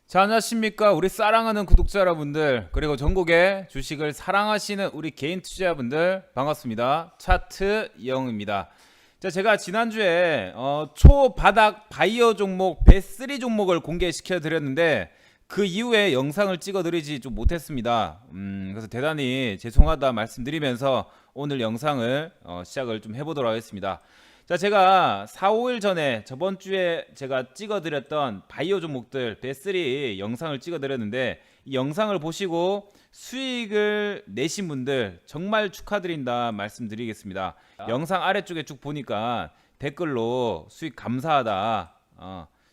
자, 안녕하십니까. 우리 사랑하는 구독자 여러분들, 그리고 전국의 주식을 사랑하시는 우리 개인 투자자분들, 반갑습니다. 차트 영입니다. 자, 제가 지난주에 초바닥 바이오 종목 베3 종목을 공개시켜 드렸는데 그 이후에 영상을 찍어 드리지 좀 못했습니다. 그래서 대단히 죄송하다 말씀드리면서 오늘 영상을 시작을 좀 해보도록 하겠습니다. 자, 제가 4, 5일 전에 저번 주에 제가 찍어드렸던 바이오 종목들 베3 영상을 찍어드렸는데 이 영상을 보시고 수익을 내신 분들 정말 축하드린다 말씀드리겠습니다. 영상 아래쪽에 쭉 보니까 댓글로 수익 감사하다,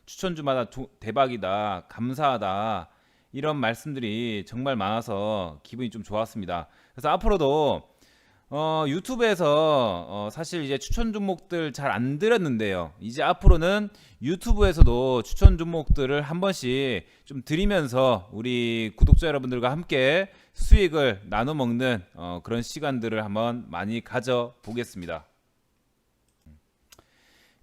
추천주마다 대박이다, 감사하다 이런 말씀들이 정말 많아서 기분이 좀 좋았습니다. 그래서 앞으로도 유튜브에서 사실 이제 추천 종목들 잘 안 드렸는데요. 이제 앞으로는 유튜브에서도 추천 종목들을 한 번씩 좀 드리면서 우리 구독자 여러분들과 함께 수익을 나눠 먹는 그런 시간들을 한번 많이 가져 보겠습니다.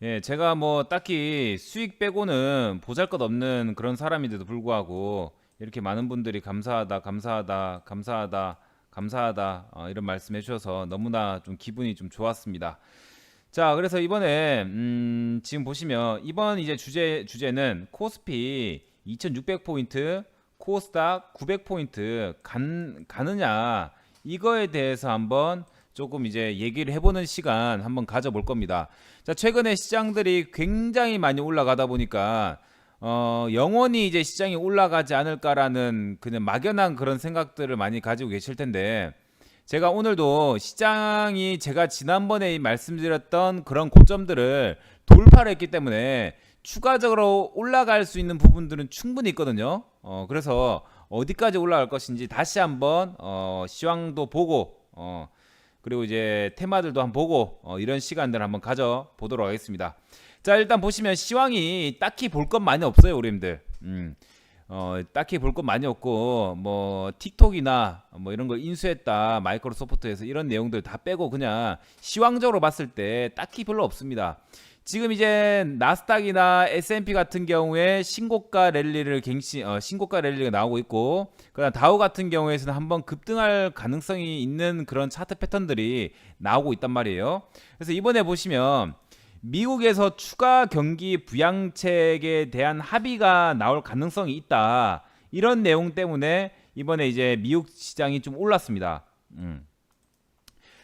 예, 제가 뭐 딱히 수익 빼고는 보잘것없는 그런 사람인데도 불구하고 이렇게 많은 분들이 감사하다, 감사하다, 감사하다, 감사하다 이런 말씀 해주셔서 너무나 좀 기분이 좀 좋았습니다. 자, 그래서 이번에 지금 보시면 이번 이제 주제는 코스피 2600포인트, 코스닥 900포인트 가느냐 이거에 대해서 한번 조금 이제 얘기를 해보는 시간 한번 가져볼 겁니다. 자, 최근에 시장들이 굉장히 많이 올라가다 보니까 영원히 이제 시장이 올라가지 않을까라는 그냥 막연한 그런 생각들을 많이 가지고 계실 텐데 제가 오늘도 시장이 제가 지난번에 말씀드렸던 그런 고점들을 돌파를 했기 때문에 추가적으로 올라갈 수 있는 부분들은 충분히 있거든요. 그래서 어디까지 올라갈 것인지 다시 한번 시황도 보고 그리고 이제 테마들도 한번 보고 이런 시간들을 한번 가져보도록 하겠습니다. 자, 일단 보시면 시황이 딱히 볼 것 많이 없어요, 우리님들. 딱히 볼 것 많이 없고 뭐 틱톡이나 뭐 이런 걸 인수했다 마이크로소프트에서 이런 내용들 다 빼고 그냥 시황적으로 봤을 때 딱히 별로 없습니다. 지금 이제 나스닥이나 S&P 같은 경우에 신고가 랠리를 신고가 랠리가 나오고 있고, 그다음 다우 같은 경우에서는 한번 급등할 가능성이 있는 그런 차트 패턴들이 나오고 있단 말이에요. 그래서 이번에 보시면 미국에서 추가 경기 부양책에 대한 합의가 나올 가능성이 있다. 이런 내용 때문에 이번에 이제 미국 시장이 좀 올랐습니다.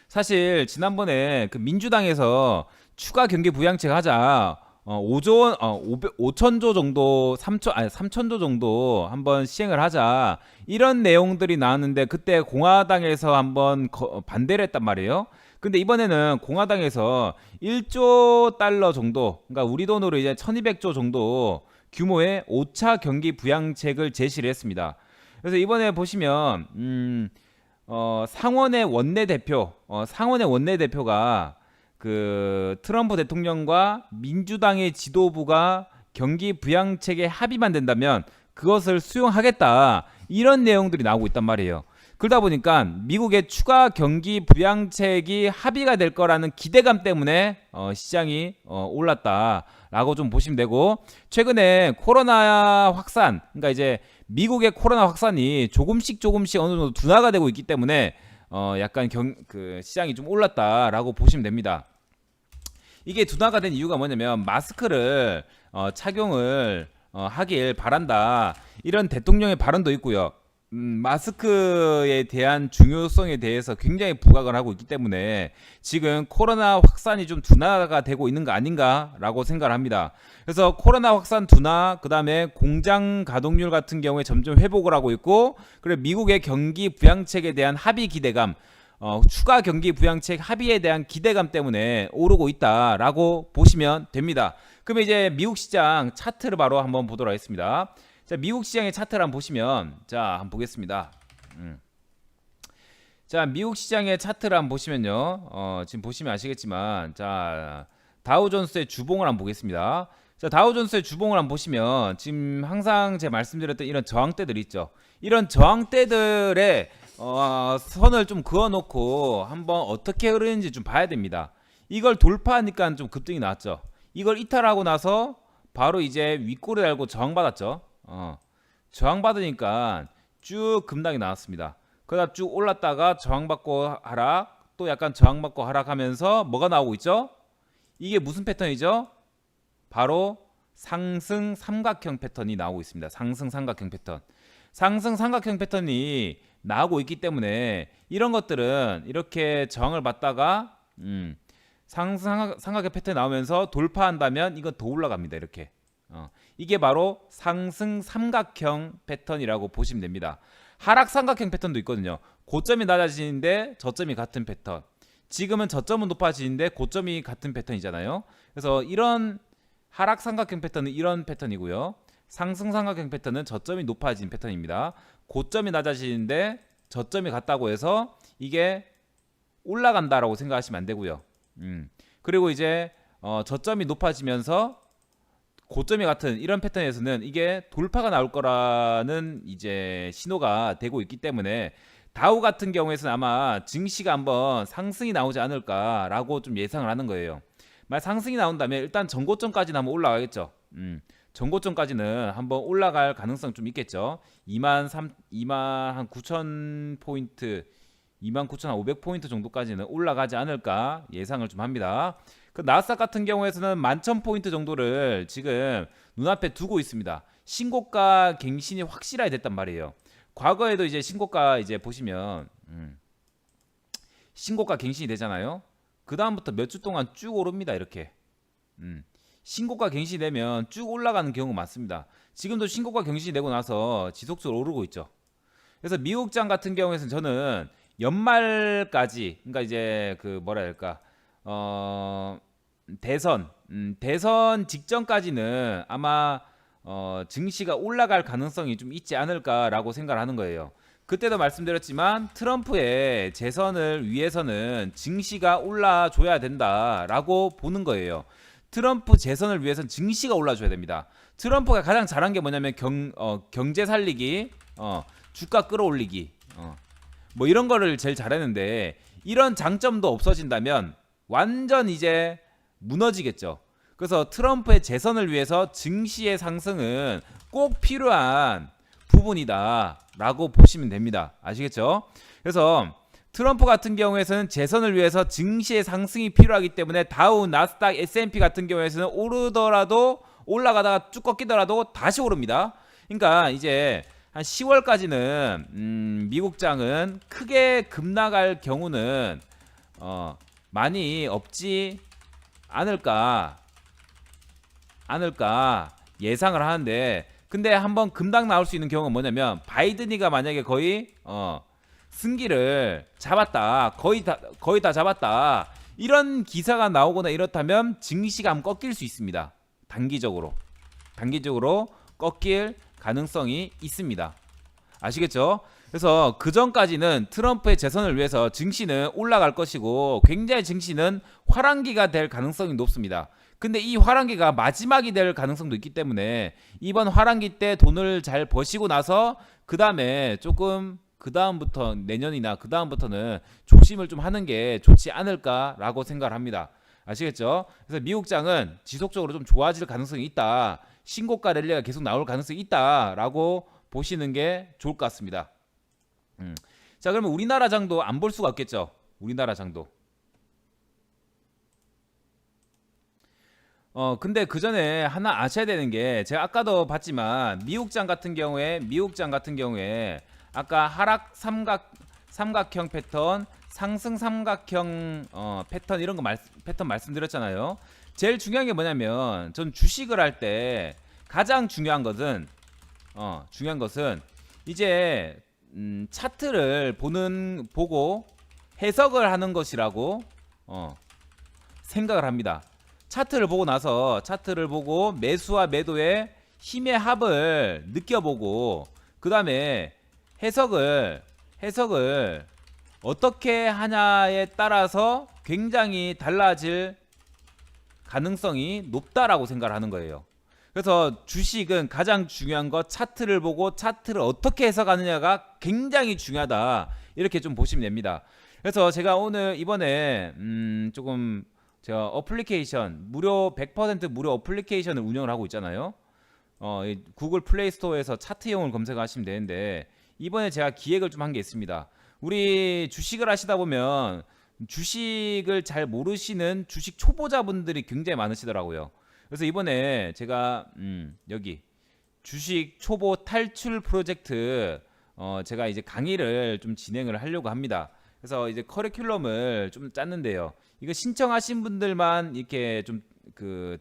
사실 지난번에 그 민주당에서 추가 경기 부양책 하자 5조 원, 5천조 정도, 3천조 정도 한번 시행을 하자 이런 내용들이 나왔는데 그때 공화당에서 한번 반대를 했단 말이에요. 근데 이번에는 공화당에서 1조 달러 정도, 그러니까 우리 돈으로 이제 1200조 정도 규모의 5차 경기 부양책을 제시를 했습니다. 그래서 이번에 보시면 상원의 원내대표가 그 트럼프 대통령과 민주당의 지도부가 경기 부양책에 합의만 된다면 그것을 수용하겠다 이런 내용들이 나오고 있단 말이에요. 그러다 보니까 미국의 추가 경기 부양책이 합의가 될 거라는 기대감 때문에 시장이 올랐다라고 좀 보시면 되고, 최근에 코로나 확산, 그러니까 이제 미국의 코로나 확산이 조금씩 어느 정도 둔화가 되고 있기 때문에 약간 그 시장이 좀 올랐다라고 보시면 됩니다. 이게 둔화가 된 이유가 뭐냐면 마스크를 착용을 하길 바란다 이런 대통령의 발언도 있고요. 마스크에 대한 중요성에 대해서 굉장히 부각을 하고 있기 때문에 지금 코로나 확산이 좀 둔화가 되고 있는 거 아닌가라고 생각을 합니다. 그래서 코로나 확산 둔화, 그 다음에 공장 가동률 같은 경우에 점점 회복을 하고 있고, 그리고 미국의 경기 부양책에 대한 합의 기대감, 추가 경기 부양책 합의에 대한 기대감 때문에 오르고 있다라고 보시면 됩니다. 그럼 이제 미국 시장 차트를 바로 한번 보도록 하겠습니다. 자, 미국 시장의 차트를 한번 보시면, 자, 한번 보겠습니다. 자, 미국 시장의 차트를 한번 보시면요. 지금 보시면 아시겠지만, 자, 다우존스의 주봉을 한번 보겠습니다. 자, 다우존스의 주봉을 한번 보시면, 지금 항상 제가 말씀드렸던 이런 저항대들이 있죠. 이런 저항대들의 선을 좀 그어놓고 한번 어떻게 흐르는지 좀 봐야 됩니다. 이걸 돌파하니까 좀 급등이 나왔죠. 이걸 이탈하고 나서 바로 이제 윗골을 달고 저항받았죠. 저항받으니까 쭉 급락이 나왔습니다. 그러다 쭉 올랐다가 저항받고 하락, 또 약간 저항받고 하락하면서 뭐가 나오고 있죠? 이게 무슨 패턴이죠? 바로 상승 삼각형 패턴이 나오고 있습니다. 상승 삼각형 패턴. 상승 삼각형 패턴이 나오고 있기 때문에 이런 것들은 이렇게 저항을 받다가 상승 삼각형 패턴이 나오면서 돌파한다면 이건 더 올라갑니다. 이렇게. 이게 바로 상승 삼각형 패턴이라고 보시면 됩니다. 하락 삼각형 패턴도 있거든요. 고점이 낮아지는데 저점이 같은 패턴. 지금은 저점은 높아지는데 고점이 같은 패턴이잖아요. 그래서 이런 하락 삼각형 패턴은 이런 패턴이고요. 상승 삼각형 패턴은 저점이 높아진 패턴입니다. 고점이 낮아지는데 저점이 같다고 해서 이게 올라간다라고 생각하시면 안 되고요. 그리고 이제 저점이 높아지면서 고점이 같은 이런 패턴에서는 이게 돌파가 나올 거라는 이제 신호가 되고 있기 때문에 다우 같은 경우에서는 아마 증시가 한번 상승이 나오지 않을까라고 좀 예상을 하는 거예요. 만약 상승이 나온다면 일단 전고점까지는 한번 올라가겠죠. 전고점까지는 한번 올라갈 가능성 좀 있겠죠. 2만 9천 포인트, 29,500포인트 정도까지는 올라가지 않을까 예상을 좀 합니다. 그 나스닥 같은 경우에서는 11,000포인트 정도를 지금 눈앞에 두고 있습니다. 신고가 갱신이 확실하게 됐단 말이에요. 과거에도 이제 신고가 이제 보시면 신고가 갱신이 되잖아요. 그 다음부터 몇 주 동안 쭉 오릅니다. 이렇게 신고가 갱신이 되면 쭉 올라가는 경우가 많습니다. 지금도 신고가 갱신이 되고 나서 지속적으로 오르고 있죠. 그래서 미국장 같은 경우에는 저는 연말까지, 그러니까 이제 그 뭐라 해야 될까, 대선 직전까지는 아마 증시가 올라갈 가능성이 좀 있지 않을까라고 생각을 하는 거예요. 그때도 말씀드렸지만 트럼프의 재선을 위해서는 증시가 올라줘야 된다라고 보는 거예요. 트럼프 재선을 위해서는 증시가 올라줘야 됩니다. 트럼프가 가장 잘한 게 뭐냐면 경제 살리기, 주가 끌어올리기, 뭐 이런 거를 제일 잘했는데 이런 장점도 없어진다면 완전 이제 무너지겠죠. 그래서 트럼프의 재선을 위해서 증시의 상승은 꼭 필요한 부분이다라고 보시면 됩니다. 아시겠죠? 그래서 트럼프 같은 경우에서는 재선을 위해서 증시의 상승이 필요하기 때문에 다우, 나스닥, S&P 같은 경우에서는 오르더라도 올라가다가 쭉 꺾이더라도 다시 오릅니다. 그러니까 이제 한 10월까지는 미국장은 크게 급락할 경우는 많이 없지 않을까 예상을 하는데, 근데 한번 급락 나올 수 있는 경우가 뭐냐면 바이든이가 만약에 거의 승기를 잡았다, 거의 다 잡았다, 이런 기사가 나오거나 이렇다면 증시가 한번 꺾일 수 있습니다. 단기적으로 꺾일 가능성이 있습니다. 아시겠죠? 그래서 그 전까지는 트럼프의 재선을 위해서 증시는 올라갈 것이고 굉장히 증시는 화랑기가 될 가능성이 높습니다. 근데 이 화랑기가 마지막이 될 가능성도 있기 때문에 이번 화랑기 때 돈을 잘 버시고 나서 그 다음에 조금 그 다음부터 내년이나 그 다음부터는 조심을 좀 하는 게 좋지 않을까라고 생각을 합니다. 아시겠죠? 그래서 미국장은 지속적으로 좀 좋아질 가능성이 있다, 신고가 랠리가 계속 나올 가능성이 있다라고 보시는 게 좋을 것 같습니다. 자, 그러면 우리나라 장도 안 볼 수가 없겠죠. 우리나라 장도. 근데 그 전에 하나 아셔야 되는 게, 제가 아까도 봤지만 미국장 같은 경우에 아까 하락 삼각형 패턴, 상승 삼각형 패턴, 이런 거 패턴 말씀드렸잖아요. 제일 중요한 게 뭐냐면, 전 주식을 할 때 가장 중요한 것은 이제 차트를 보고 해석을 하는 것이라고 생각을 합니다. 차트를 보고 나서 차트를 보고 매수와 매도의 힘의 합을 느껴보고 그 다음에 해석을 어떻게 하냐에 따라서 굉장히 달라질 가능성이 높다라고 생각을 하는 거예요. 그래서 주식은 가장 중요한 거, 차트를 보고 차트를 어떻게 해석하느냐가 굉장히 중요하다, 이렇게 좀 보시면 됩니다. 그래서 제가 오늘 이번에 조금 제가 어플리케이션 무료 100% 무료 어플리케이션을 운영을 하고 있잖아요. 이 구글 플레이 스토어에서 차트형을 검색하시면 되는데 이번에 제가 기획을 좀 한 게 있습니다. 우리 주식을 하시다 보면 주식을 잘 모르시는 주식 초보자분들이 굉장히 많으시더라고요. 그래서 이번에 제가 여기 주식 초보 탈출 프로젝트 제가 이제 강의를 좀 진행을 하려고 합니다. 그래서 이제 커리큘럼을 좀 짰는데요. 이거 신청하신 분들만 이렇게 좀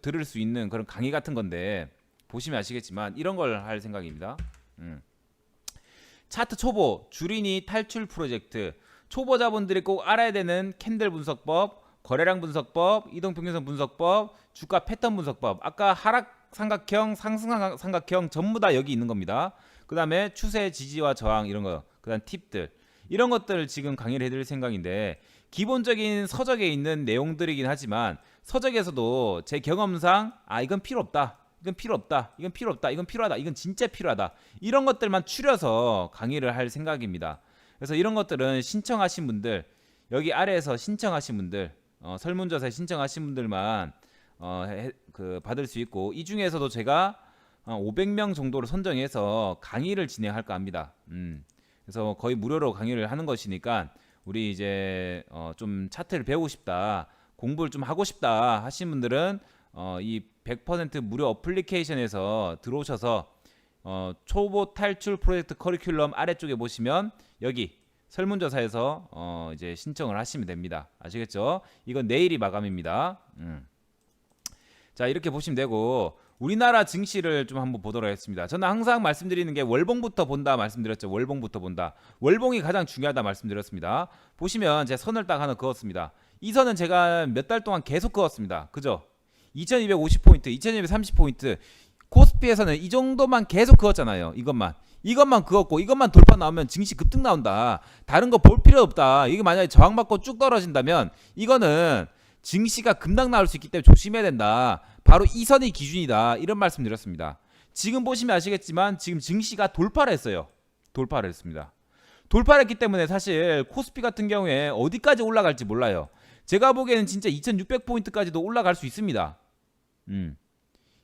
들을 수 있는 그런 강의 같은 건데 보시면 아시겠지만 이런 걸 할 생각입니다. 차트 초보 주린이 탈출 프로젝트. 초보자분들이 꼭 알아야 되는 캔들 분석법, 거래량 분석법, 이동평균선 분석법, 주가 패턴 분석법. 아까 하락 삼각형, 상승 삼각형 전부 다 여기 있는 겁니다. 그 다음에 추세 지지와 저항 이런 거, 그 다음 팁들 이런 것들을 지금 강의를 해드릴 생각인데 기본적인 서적에 있는 내용들이긴 하지만 서적에서도 제 경험상 이건 필요 없다, 이건 필요 없다, 이건 필요 없다, 이건 필요하다, 이건 진짜 필요하다 이런 것들만 추려서 강의를 할 생각입니다. 그래서 이런 것들은 신청하신 분들, 여기 아래에서 신청하신 분들, 설문조사에 신청하신 분들만 받을 수 있고, 이 중에서도 제가 500명 정도를 선정해서 강의를 진행할까 합니다. 그래서 거의 무료로 강의를 하는 것이니까 우리 이제 좀 차트를 배우고 싶다, 공부를 좀 하고 싶다 하신 분들은 이 100% 무료 어플리케이션에서 들어오셔서 초보 탈출 프로젝트 커리큘럼 아래쪽에 보시면 여기 설문조사에서 이제 신청을 하시면 됩니다. 아시겠죠? 이건 내일이 마감입니다. 자, 이렇게 보시면 되고 우리나라 증시를 좀 한번 보도록 하겠습니다. 저는 항상 말씀드리는 게 월봉부터 본다 말씀드렸죠. 월봉부터 본다. 월봉이 가장 중요하다 말씀드렸습니다. 보시면 제가 선을 딱 하나 그었습니다. 이 선은 제가 몇 달 동안 계속 그었습니다. 그죠? 2250포인트, 2230포인트. 코스피에서는 이 정도만 계속 그었잖아요. 이것만 그었고 이것만 돌파 나오면 증시 급등 나온다. 다른 거 볼 필요 없다. 이게 만약에 저항받고 쭉 떨어진다면 이거는 증시가 급락 나올 수 있기 때문에 조심해야 된다. 바로 이 선이 기준이다. 이런 말씀 드렸습니다. 지금 보시면 아시겠지만 지금 증시가 돌파를 했어요. 돌파를 했습니다. 돌파를 했기 때문에 사실 코스피 같은 경우에 어디까지 올라갈지 몰라요. 제가 보기에는 진짜 2600포인트까지도 올라갈 수 있습니다.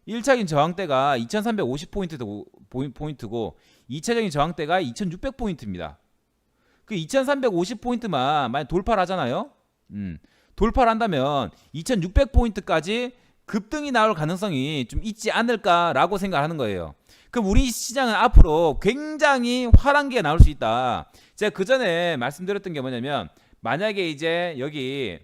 1차적인 저항대가 2350포인트고 2차적인 저항대가 2600포인트입니다. 그 2350포인트만 만약 돌파를 하잖아요. 돌파를 한다면 2600포인트까지 급등이 나올 가능성이 좀 있지 않을까라고 생각하는 거예요. 그럼 우리 시장은 앞으로 굉장히 화랑기가 나올 수 있다. 제가 그 전에 말씀드렸던 게 뭐냐면 만약에 이제 여기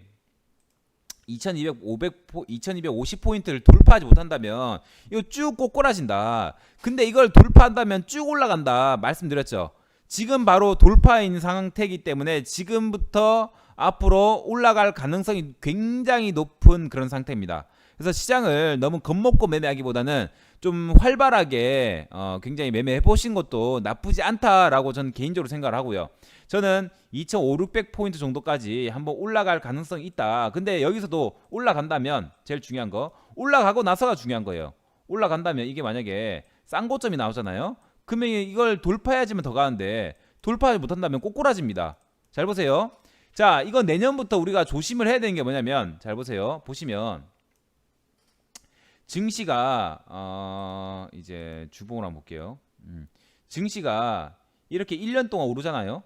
2250포인트를 돌파하지 못한다면 이거 쭉 꼬꾸라진다. 근데 이걸 돌파한다면 쭉 올라간다 말씀드렸죠. 지금 바로 돌파인 상태이기 때문에 지금부터 앞으로 올라갈 가능성이 굉장히 높은 그런 상태입니다. 그래서 시장을 너무 겁먹고 매매하기보다는 좀 활발하게 굉장히 매매해 보신 것도 나쁘지 않다라고 저는 개인적으로 생각을 하고요. 저는 2500포인트 정도까지 한번 올라갈 가능성이 있다. 근데 여기서도 올라간다면 제일 중요한 거 올라가고 나서가 중요한 거예요. 올라간다면 이게 만약에 싼 고점이 나오잖아요. 그러면 이걸 돌파해야지만 더 가는데 돌파하지 못한다면 꼬꾸라집니다. 잘 보세요. 자, 이건 내년부터 우리가 조심을 해야 되는 게 뭐냐면 잘 보세요. 보시면 증시가 이제 주봉을 한번 볼게요. 증시가 이렇게 1년 동안 오르잖아요.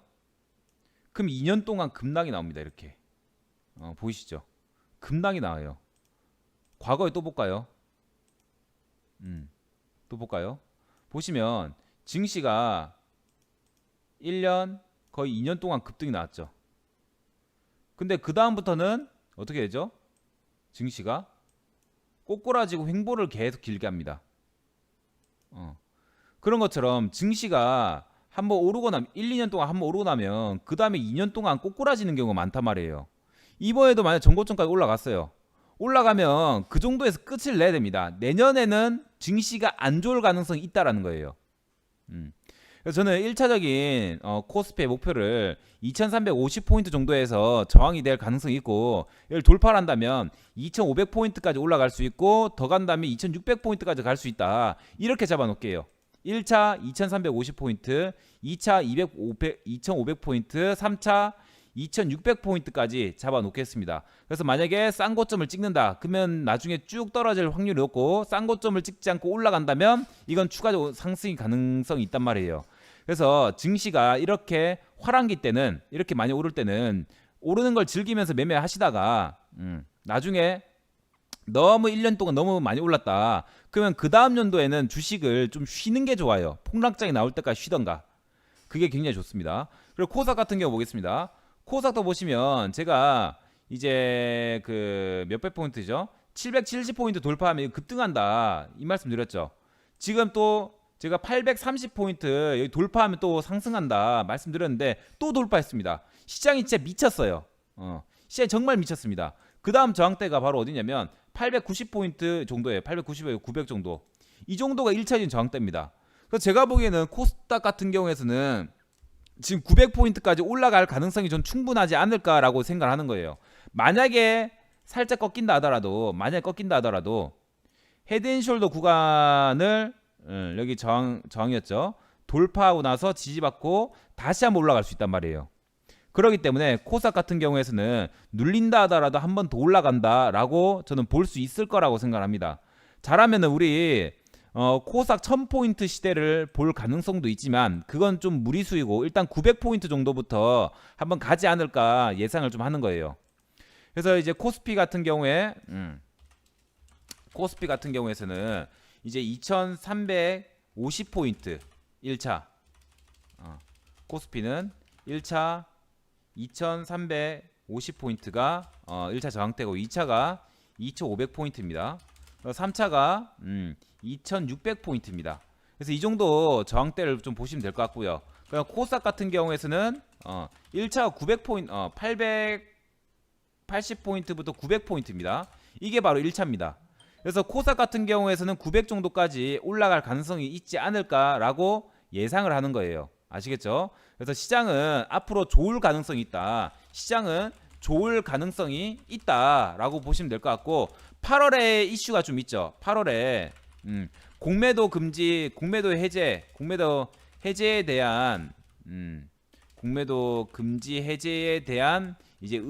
그럼 2년 동안 급락이 나옵니다. 이렇게 보이시죠? 급락이 나와요. 과거에 또 볼까요? 또 볼까요? 보시면 증시가 1년 거의 2년 동안 급등이 나왔죠. 근데 그 다음부터는 어떻게 되죠? 증시가 꼬꾸라지고 횡보를 계속 길게 합니다. 그런 것처럼 증시가 한번 오르고 나면 1, 2년 동안 한번 오르고 나면 그 다음에 2년 동안 꼬꾸라지는 경우가 많단 말이에요. 이번에도 만약 전고점까지 올라갔어요. 올라가면 그 정도에서 끝을 내야 됩니다. 내년에는 증시가 안 좋을 가능성이 있다라는 거예요. 그래서 저는 1차적인 코스피의 목표를 2350포인트 정도에서 저항이 될 가능성이 있고 이걸 돌파를 한다면 2500포인트까지 올라갈 수 있고 더 간다면 2600포인트까지 갈 수 있다. 이렇게 잡아놓을게요. 1차 2350포인트, 2차 2500포인트, 3차 2600포인트까지 잡아 놓겠습니다. 그래서 만약에 싼 고점을 찍는다 그러면 나중에 쭉 떨어질 확률이 높고, 싼 고점을 찍지 않고 올라간다면 이건 추가적으로 상승이 가능성이 있단 말이에요. 그래서 증시가 이렇게 화랑기 때는, 이렇게 많이 오를 때는 오르는 걸 즐기면서 매매하시다가 나중에 너무 1년 동안 너무 많이 올랐다 그러면 그 다음 연도에는 주식을 좀 쉬는 게 좋아요. 폭락장이 나올 때까지 쉬던가. 그게 굉장히 좋습니다. 그리고 코스닥 같은 경우 보겠습니다. 코스닥도 보시면 제가 이제 그 몇백 포인트죠? 770포인트 돌파하면 급등한다 이 말씀 드렸죠. 지금 또 제가 830포인트 여기 돌파하면 또 상승한다 말씀드렸는데 또 돌파했습니다. 시장이 진짜 미쳤어요. 시장이 정말 미쳤습니다. 그 다음 저항대가 바로 어디냐면 890포인트 정도예요. 890에서 900 정도. 이 정도가 1차적인 저항대입니다. 그래서 제가 보기에는 코스닥 같은 경우에서는 지금 900포인트까지 올라갈 가능성이 전 충분하지 않을까라고 생각하는 거예요. 만약에 살짝 꺾인다 하더라도 헤드앤숄더 구간을 여기 저항이었죠. 돌파하고 나서 지지받고 다시 한번 올라갈 수 있단 말이에요. 그렇기 때문에 코스닥 같은 경우에서는 눌린다 하더라도 한 번 더 올라간다라고 저는 볼 수 있을 거라고 생각합니다. 잘하면은 우리 코스닥 1000포인트 시대를 볼 가능성도 있지만 그건 좀 무리수이고 일단 900포인트 정도부터 한번 가지 않을까 예상을 좀 하는 거예요. 그래서 이제 코스피 같은 경우에서는 이제 2350포인트 1차 코스피는 1차 2350포인트가 1차 저항대고 2차가 2500포인트입니다. 3차가 2600포인트입니다. 그래서 이 정도 저항대를 좀 보시면 될 것 같고요. 그럼 코스닥 같은 경우에서는 1차가 900포인트 880포인트부터 900포인트입니다. 이게 바로 1차입니다. 그래서 코스닥 같은 경우에서는 900 정도까지 올라갈 가능성이 있지 않을까라고 예상을 하는 거예요. 아시겠죠? 그래서 시장은 앞으로 좋을 가능성이 있다. 시장은 좋을 가능성이 있다라고 보시면 될 것 같고 8월에 이슈가 좀 있죠. 8월에 공매도 금지, 공매도 해제에 대한 공매도 금지 해제에 대한 이제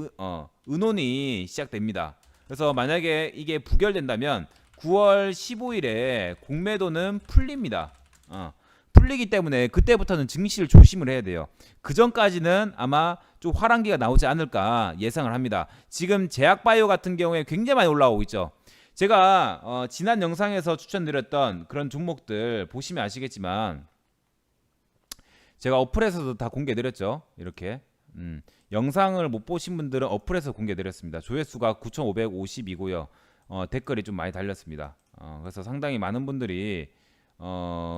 의논이 시작됩니다. 그래서 만약에 이게 부결된다면 9월 15일에 공매도는 풀립니다. 풀리기 때문에 그때부터는 증시를 조심을 해야 돼요. 그 전까지는 아마 좀 화랑기가 나오지 않을까 예상을 합니다. 지금 제약바이오 같은 경우에 굉장히 많이 올라오고 있죠. 제가 지난 영상에서 추천드렸던 그런 종목들 보시면 아시겠지만 제가 어플에서도 다 공개드렸죠. 이렇게 영상을 못 보신 분들은 어플에서 공개드렸습니다. 조회수가 9550이고요. 댓글이 좀 많이 달렸습니다. 그래서 상당히 많은 분들이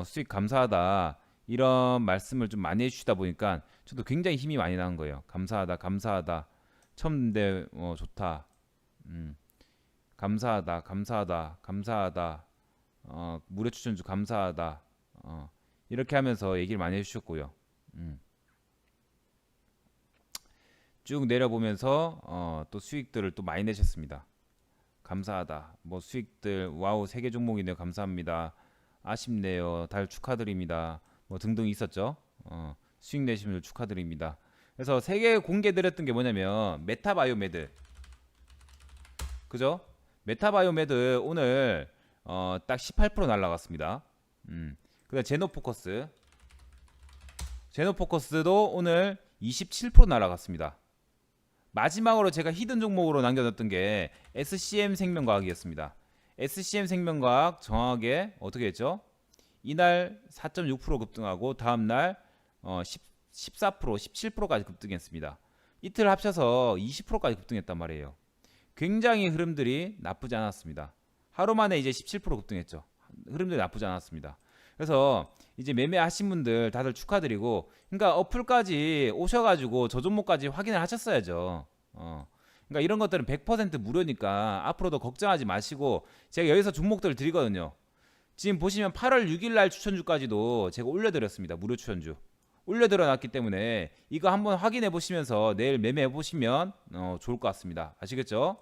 수익 감사하다 이런 말씀을 좀 많이 해주시다 보니까 저도 굉장히 힘이 많이 나는 거예요. 감사하다 처음인데 좋다, 감사하다 무료 추천주 감사하다 이렇게 하면서 얘기를 많이 해주셨고요. 쭉 내려보면서 또 수익들을 또 많이 내셨습니다. 감사하다 뭐 수익들 와우 3개 종목이네요. 감사합니다. 아쉽네요. 달 축하드립니다. 뭐 등등 있었죠. 수익 내신 분들 축하드립니다. 그래서 3개 공개드렸던 게 뭐냐면 메타바이오메드, 그죠? 메타바이오메드 오늘 딱 18% 날라갔습니다. 그다음 제노포커스도 오늘 27% 날라갔습니다. 마지막으로 제가 히든 종목으로 남겨뒀던 게 SCM 생명과학이었습니다. SCM 생명과학 정확하게 어떻게 했죠? 이날 4.6% 급등하고 다음날 14%, 17%까지 급등했습니다. 이틀 합쳐서 20%까지 급등했단 말이에요. 굉장히 흐름들이 나쁘지 않았습니다. 하루 만에 이제 17% 급등했죠. 흐름들이 나쁘지 않았습니다. 그래서 이제 매매하신 분들 다들 축하드리고, 그러니까 어플까지 오셔가지고 저 종목까지 확인을 하셨어야죠. 그러니까 이런 것들은 100% 무료니까 앞으로도 걱정하지 마시고, 제가 여기서 종목들을 드리거든요. 지금 보시면 8월 6일 날 추천주까지도 제가 올려드렸습니다. 무료 추천주 올려드려놨기 때문에 이거 한번 확인해 보시면서 내일 매매해 보시면 좋을 것 같습니다. 아시겠죠?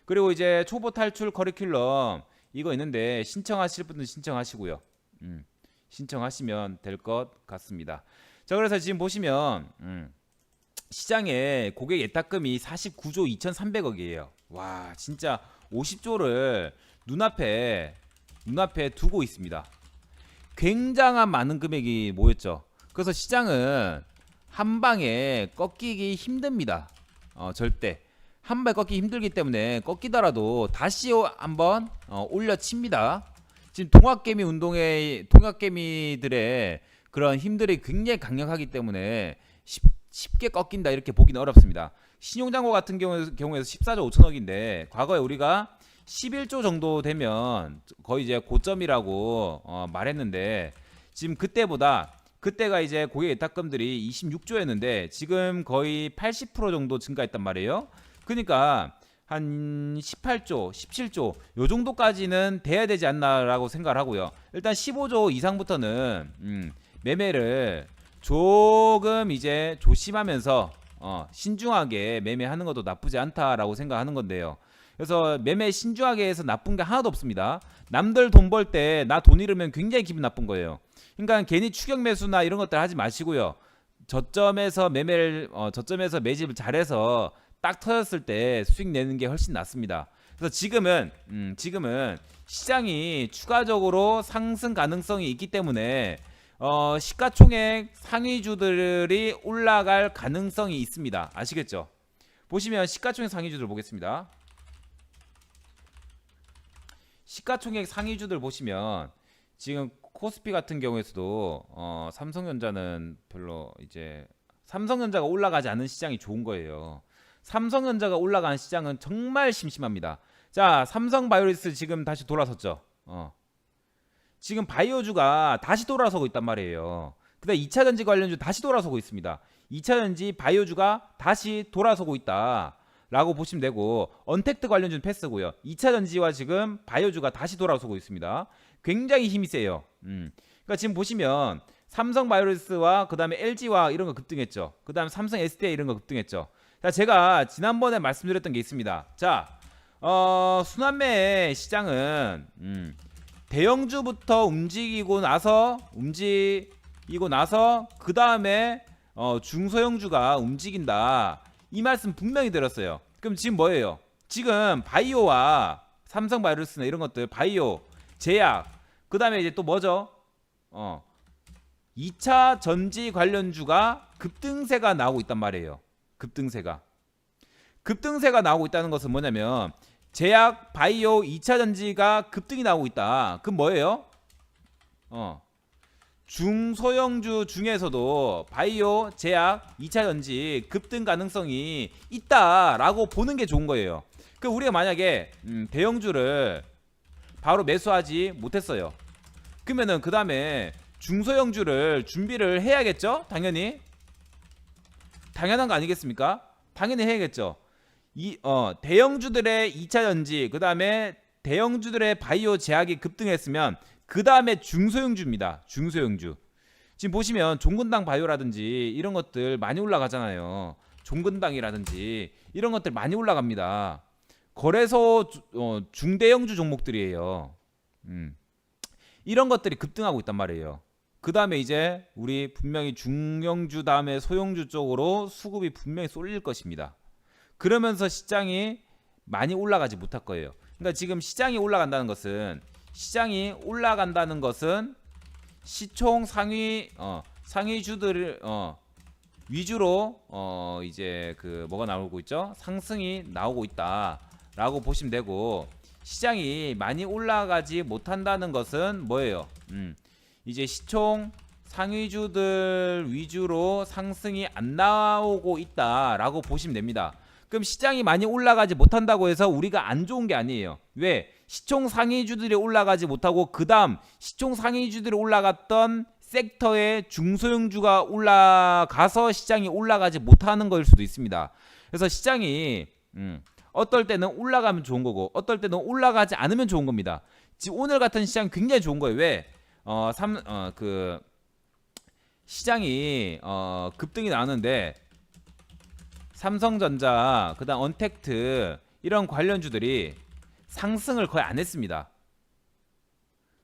그리고 이제 초보 탈출 커리큘럼 이거 있는데 신청하실 분들 신청하시고요. 신청하시면 될 것 같습니다. 자, 그래서 지금 보시면 시장에 고객 예탁금이 49조 2,300억이에요. 와, 진짜 50조를 눈앞에 두고 있습니다. 굉장한 많은 금액이 모였죠. 그래서 시장은 한 방에 꺾이기 힘듭니다. 절대 한 방에 꺾이기 힘들기 때문에 꺾이더라도 다시 한번 올려칩니다. 지금 동학개미들의 그런 힘들이 굉장히 강력하기 때문에 쉽게 꺾인다 이렇게 보기는 어렵습니다. 신용장고 같은 경우에서 14조 5천억인데 과거에 우리가 11조 정도 되면 거의 이제 고점이라고 말했는데, 지금 그때가 이제 고객 예탁금들이 26조였는데 지금 거의 80% 정도 증가했단 말이에요. 그러니까 한 18조, 17조 요 정도까지는 돼야 되지 않나라고 생각을 하고요. 일단 15조 이상부터는 매매를 조금 이제 조심하면서 신중하게 매매하는 것도 나쁘지 않다라고 생각하는 건데요. 그래서 매매 신중하게 해서 나쁜 게 하나도 없습니다. 남들 돈 벌 때 나 돈 잃으면 굉장히 기분 나쁜 거예요. 그러니까 괜히 추격 매수나 이런 것들 하지 마시고요. 저점에서 매집을 잘해서 딱 터졌을 때 수익 내는 게 훨씬 낫습니다. 그래서 지금은 시장이 추가적으로 상승 가능성이 있기 때문에 시가총액 상위주들이 올라갈 가능성이 있습니다. 아시겠죠? 보시면 시가총액 상위주들 보겠습니다. 시가총액 상위주들 보시면 지금 코스피 같은 경우에서도 삼성전자는 별로 이제 삼성전자가 올라가지 않은 시장이 좋은 거예요. 삼성전자가 올라가는 시장은 정말 심심합니다. 자, 삼성바이오리스 지금 다시 돌아섰죠. 지금 바이오주가 다시 돌아서고 있단 말이에요. 그다음 2차전지 관련주 다시 돌아서고 있습니다. 2차전지 바이오주가 다시 돌아서고 있다 라고 보시면 되고, 언택트 관련주는 패스고요. 2차전지와 지금 바이오주가 다시 돌아서고 있습니다. 굉장히 힘이 세요. 그러니까 지금 보시면 삼성바이오리스와 그 다음에 LG와 이런 거 급등했죠. 그 다음에 삼성 SDI 이런 거 급등했죠. 자, 제가 지난번에 말씀드렸던 게 있습니다. 자, 순환매 시장은 대형주부터 움직이고 나서 그 다음에 중소형주가 움직인다, 이 말씀 분명히 들었어요. 그럼 지금 뭐예요? 지금 바이오와 삼성바이오로스나 이런 것들, 바이오, 제약, 그 다음에 이제 또 뭐죠? 2차 전지 관련주가 급등세가 나오고 있단 말이에요. 급등세가 나오고 있다는 것은 뭐냐면 제약, 바이오, 2차 전지가 급등이 나오고 있다. 그럼 뭐예요? 중소형주 중에서도 바이오, 제약, 2차 전지 급등 가능성이 있다라고 보는 게 좋은 거예요. 그 우리가 만약에 대형주를 바로 매수하지 못했어요. 그러면은 그 다음에 중소형주를 준비를 해야겠죠? 당연히 당연한 거 아니겠습니까? 당연히 해야겠죠. 대형주들의 2차 전지, 그 다음에 대형주들의 바이오, 제약이 급등했으면 그 다음에 중소형주입니다. 중소형주. 지금 보시면 종근당 바이오라든지 이런 것들 많이 올라가잖아요. 종근당이라든지 이런 것들 많이 올라갑니다. 거래소 중대형주 종목들이에요. 이런 것들이 급등하고 있단 말이에요. 그 다음에 이제 우리 분명히 중형주 다음에 소형주 쪽으로 수급이 분명히 쏠릴 것입니다. 그러면서 시장이 많이 올라가지 못할 거예요. 그러니까 지금 시장이 올라간다는 것은 시총 상위주들 위주로 이제 그 뭐가 나오고 있죠? 상승이 나오고 있다라고 보시면 되고, 시장이 많이 올라가지 못한다는 것은 뭐예요? 이제 시총 상위주들 위주로 상승이 안 나오고 있다라고 보시면 됩니다. 그럼 시장이 많이 올라가지 못한다고 해서 우리가 안 좋은 게 아니에요. 왜? 시총 상위주들이 올라가지 못하고 그 다음 시총 상위주들이 올라갔던 섹터의 중소형주가 올라가서 시장이 올라가지 못하는 거일 수도 있습니다. 그래서 시장이 어떨 때는 올라가면 좋은 거고 어떨 때는 올라가지 않으면 좋은 겁니다. 지금 오늘 같은 시장 굉장히 좋은 거예요. 왜? 시장이 급등이 나는데 삼성전자, 그다음 언택트 이런 관련주들이 상승을 거의 안 했습니다.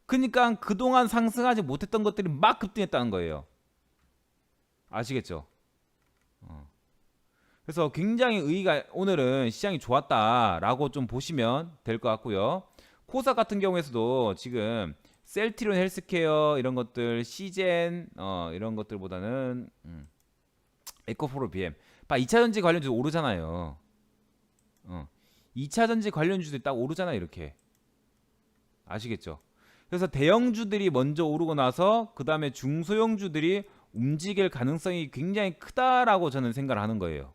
그러니까 그동안 상승하지 못했던 것들이 막 급등했다는 거예요. 아시겠죠? 그래서 굉장히 오늘은 시장이 좋았다라고 좀 보시면 될 것 같고요. 코사 같은 경우에서도 지금 셀트리온 헬스케어 이런 것들, 시젠 이런 것들보다는 에코프로 BM, 2차전지 관련주 오르잖아요. 2차전지 관련주들이 딱 오르잖아요, 이렇게. 아시겠죠? 그래서 대형주들이 먼저 오르고 나서 그 다음에 중소형주들이 움직일 가능성이 굉장히 크다라고 저는 생각을 하는 거예요.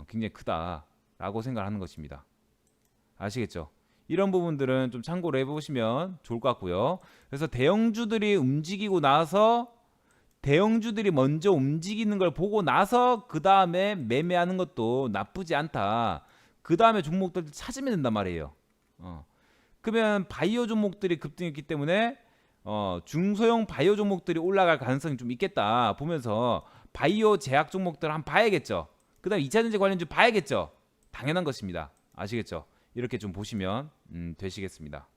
굉장히 크다라고 생각을 하는 것입니다. 아시겠죠? 이런 부분들은 좀 참고를 해보시면 좋을 것 같고요. 그래서 대형주들이 움직이고 나서 대형주들이 먼저 움직이는 걸 보고 나서 그 다음에 매매하는 것도 나쁘지 않다. 그 다음에 종목들 찾으면 된단 말이에요. 그러면 바이오 종목들이 급등했기 때문에 중소형 바이오 종목들이 올라갈 가능성이 좀 있겠다 보면서 바이오 제약 종목들 한번 봐야겠죠. 그 다음 2차전지 관련주 봐야겠죠. 당연한 것입니다. 아시겠죠? 이렇게 좀 보시면 되시겠습니다.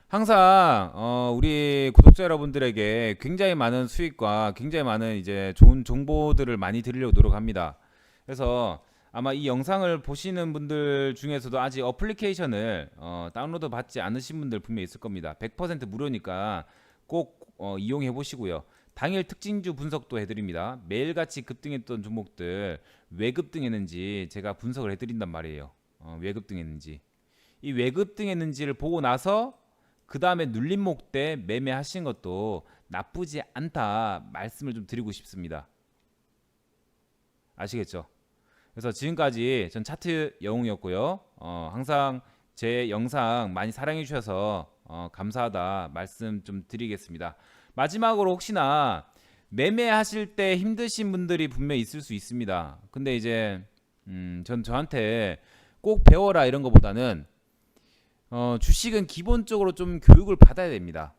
항상 우리 구독자 여러분들에게 굉장히 많은 수익과 굉장히 많은 이제 좋은 정보들을 많이 드리려고 노력합니다. 그래서 아마 이 영상을 보시는 분들 중에서도 아직 어플리케이션을 다운로드 받지 않으신 분들 분명히 있을 겁니다. 100% 무료니까 꼭 이용해 보시고요. 당일 특징주 분석도 해드립니다. 매일같이 급등했던 종목들 왜 급등했는지 제가 분석을 해드린단 말이에요. 왜 급등했는지. 이 왜 급등했는지를 보고 나서 그 다음에 눌림목 때 매매하신 것도 나쁘지 않다 말씀을 좀 드리고 싶습니다. 아시겠죠? 그래서 지금까지 전 차트 영웅이었고요. 항상 제 영상 많이 사랑해 주셔서 감사하다 말씀 좀 드리겠습니다. 마지막으로 혹시나 매매하실 때 힘드신 분들이 분명히 있을 수 있습니다. 근데 이제 저한테 꼭 배워라 이런 것보다는 주식은 기본적으로 좀 교육을 받아야 됩니다.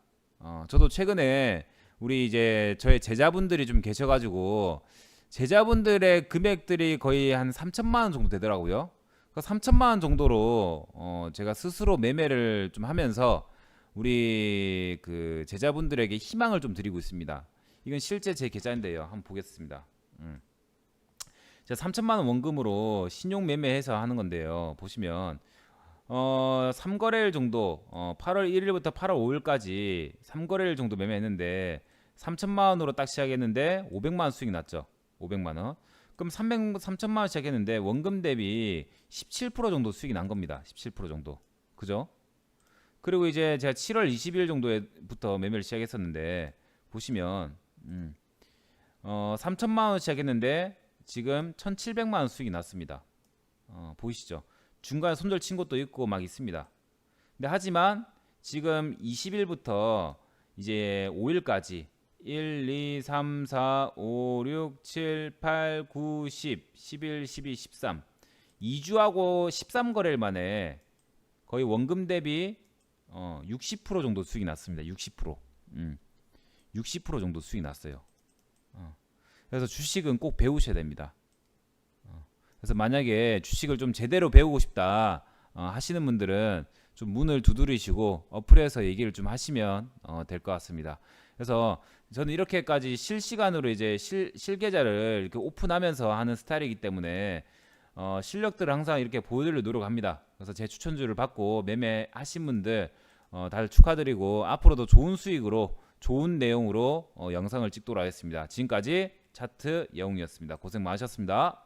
저도 최근에 우리 이제 저의 제자분들이 좀 계셔가지고 제자분들의 금액들이 거의 한 3천만 원 정도 되더라고요. 그 3천만 원 정도로 제가 스스로 매매를 좀 하면서 우리 그 제자분들에게 희망을 좀 드리고 있습니다. 이건 실제 제 계좌인데요. 한번 보겠습니다. 제가 3천만 원 원금으로 신용 매매해서 하는 건데요. 보시면 3거래일 정도 8월 1일부터 8월 5일까지 3거래일 정도 매매했는데 3천만 원으로 딱 시작했는데 500만 원 수익 났죠. 500만 원. 그럼 3천만 원 시작했는데 원금 대비 17% 정도 수익이 난 겁니다. 17% 정도. 그죠? 그리고 이제 제가 7월 20일 정도부터 매매를 시작했었는데 보시면 3천만 원 시작했는데 지금 1,700만 원 수익이 났습니다. 보이시죠? 중간에 손절 친 것도 있고 막 있습니다. 근데 하지만 지금 20일부터 이제 5일까지 1, 2, 3, 4, 5, 6, 7, 8, 9, 10, 11, 12, 13 2주하고 13거래일 만에 거의 원금 대비 60% 정도 수익이 났습니다. 60% 60% 정도 수익이 났어요. 그래서 주식은 꼭 배우셔야 됩니다. 그래서 만약에 주식을 좀 제대로 배우고 싶다 하시는 분들은 좀 문을 두드리시고 어플에서 얘기를 좀 하시면 될 것 같습니다. 그래서 저는 이렇게까지 실시간으로 이제 실계좌를 이렇게 오픈하면서 하는 스타일이기 때문에 실력들을 항상 이렇게 보여드리려 노력합니다. 그래서 제 추천주를 받고 매매하신 분들 다들 축하드리고 앞으로도 좋은 수익으로 좋은 내용으로 영상을 찍도록 하겠습니다. 지금까지 차트 영웅이었습니다. 고생 많으셨습니다.